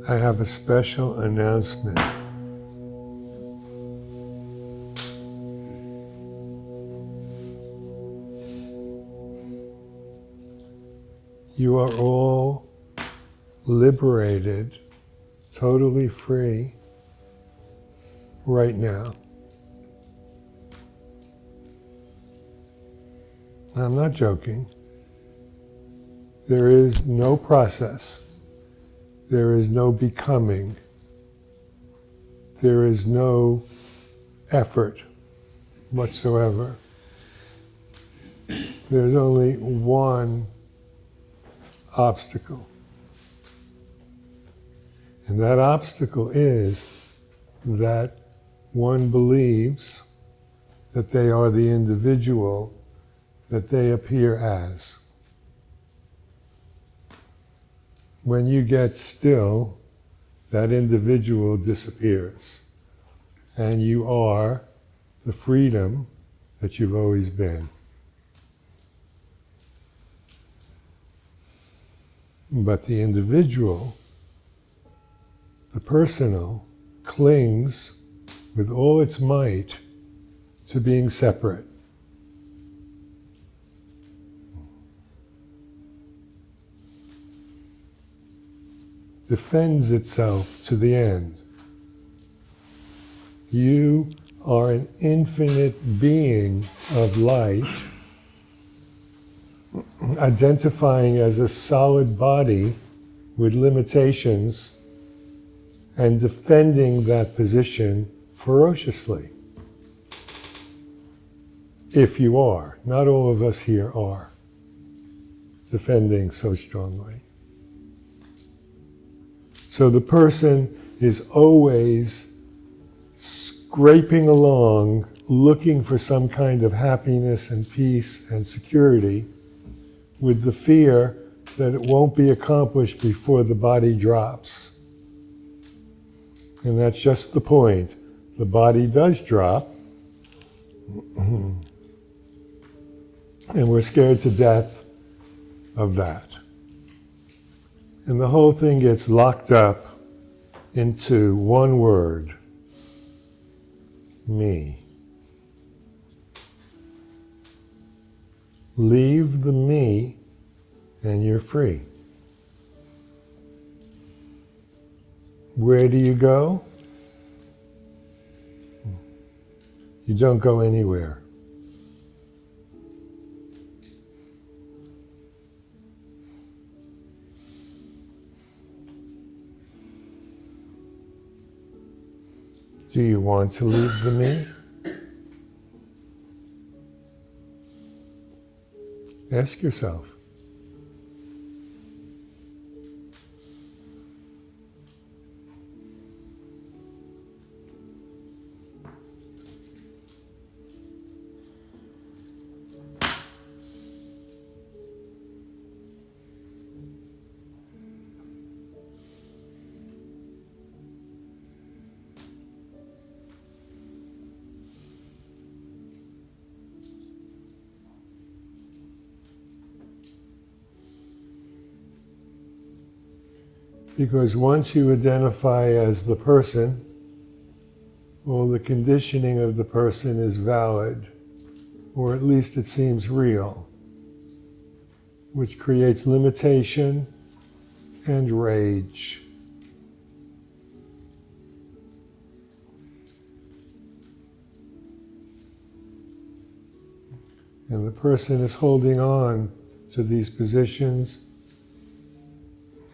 I have a special announcement. You are all liberated, totally free, right now. I'm not joking. There is no process. There is no becoming. There is no effort whatsoever. There's only one obstacle. And that obstacle is that one believes that they are the individual that they appear as. When you get still, that individual disappears, and you are the freedom that you've always been. But the individual, the personal, clings with all its might to being separate. Defends itself to the end. You are an infinite being of light, identifying as a solid body with limitations and defending that position ferociously. If you are, not all of us here are defending so strongly. So the person is always scraping along, looking for some kind of happiness and peace and security, with the fear that it won't be accomplished before the body drops. And that's just the point. The body does drop, and we're scared to death of that. And the whole thing gets locked up into one word: me. Leave the me and you're free. Where do you go? You don't go anywhere. Do you want to leave the me? Ask yourself. Because once you identify as the person, well, the conditioning of the person is valid, or at least it seems real, which creates limitation and rage. And the person is holding on to these positions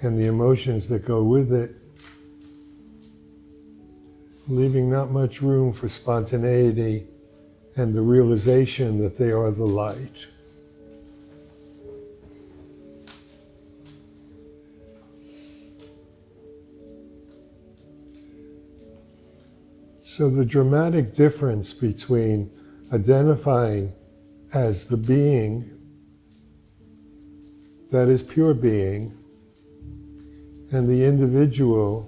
and the emotions that go with it, leaving not much room for spontaneity and the realization that they are the light. So the dramatic difference between identifying as the being that is pure being and the individual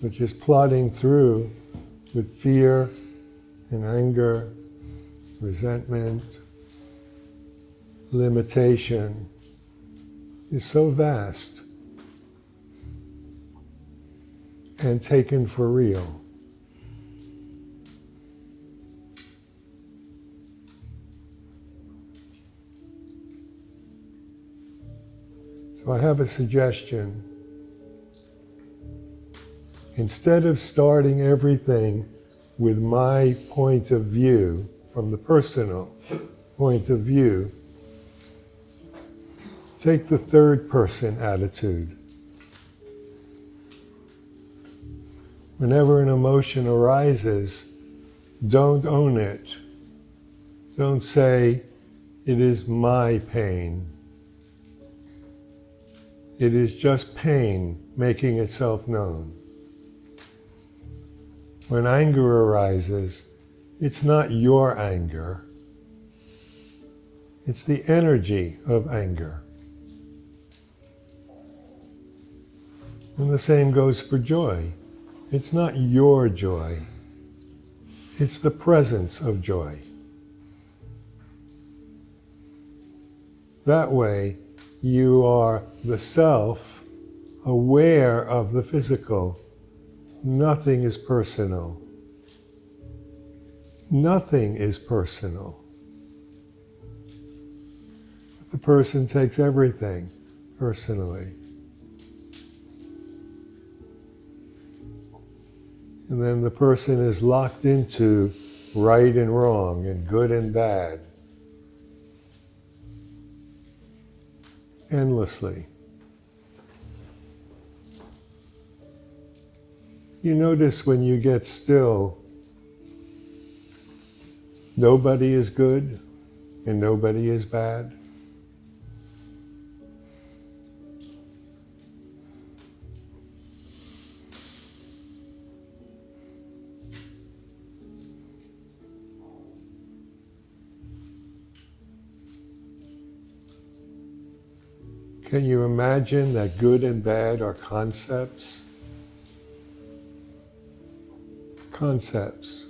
which is plodding through with fear and anger, resentment, limitation is so vast. and taken for real. So I have a suggestion. Instead of starting everything with my point of view, from the personal point of view, take the third person attitude. Whenever an emotion arises, don't own it. Don't say, it is my pain. It is just pain making itself known. When anger arises, it's not your anger. It's the energy of anger. And the same goes for joy. It's not your joy. It's the presence of joy. That way, you are the self, aware of the physical. Nothing is personal. Nothing is personal. But the person takes everything personally. And then the person is locked into right and wrong and good and bad. Endlessly. You notice when you get still, nobody is good and nobody is bad. Can you imagine that good and bad are concepts? Concepts.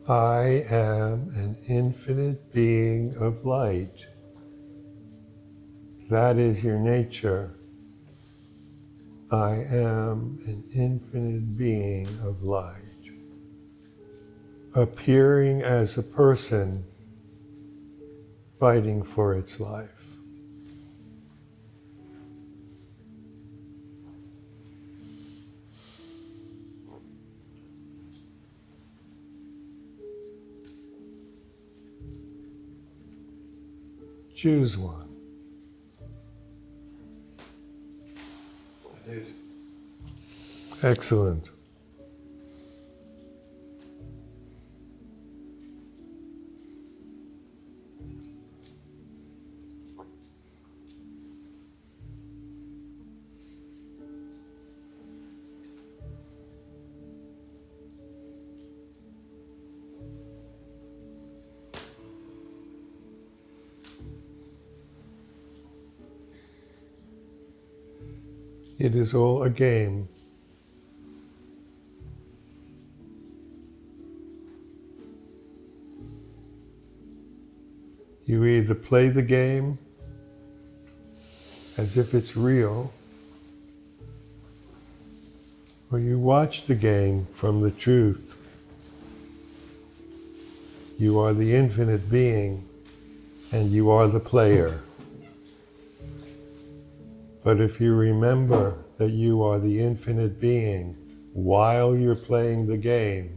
I am an infinite being of light. That is your nature. I am an infinite being of light. Appearing as a person fighting for its life. Choose one. I did. Excellent. It is all a game. You either play the game as if it's real, or you watch the game from the truth. You are the infinite being, and you are the player. But if you remember that you are the infinite being while you're playing the game,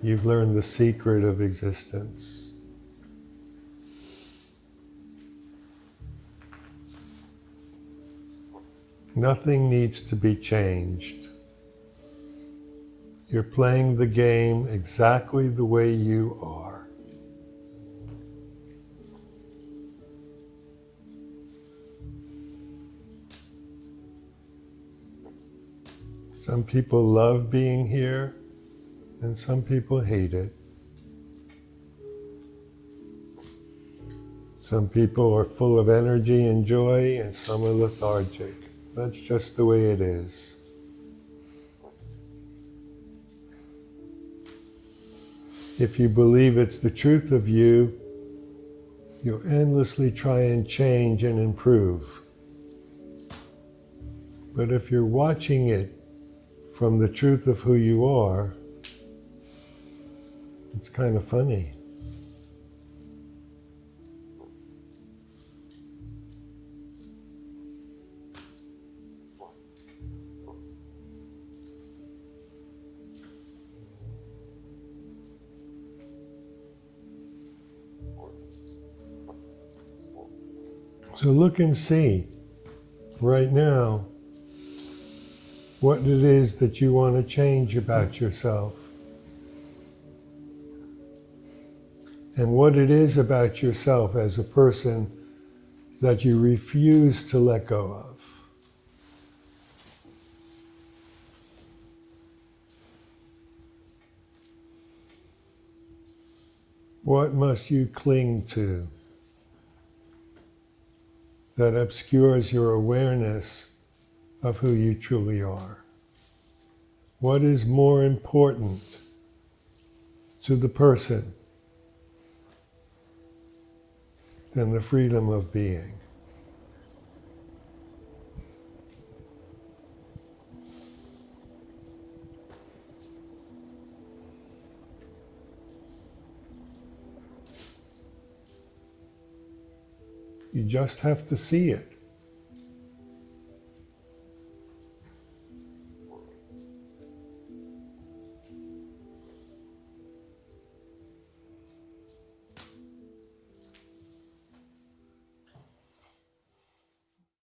you've learned the secret of existence. Nothing needs to be changed. You're playing the game exactly the way you are. Some people love being here, and some people hate it. Some people are full of energy and joy, and some are lethargic. That's just the way it is. If you believe it's the truth of you, you'll endlessly try and change and improve. But if you're watching it from the truth of who you are, it's kind of funny. So look and see right now what it is that you want to change about yourself. And what it is about yourself as a person that you refuse to let go of. What must you cling to that obscures your awareness of who you truly are? What is more important to the person than the freedom of being? You just have to see it.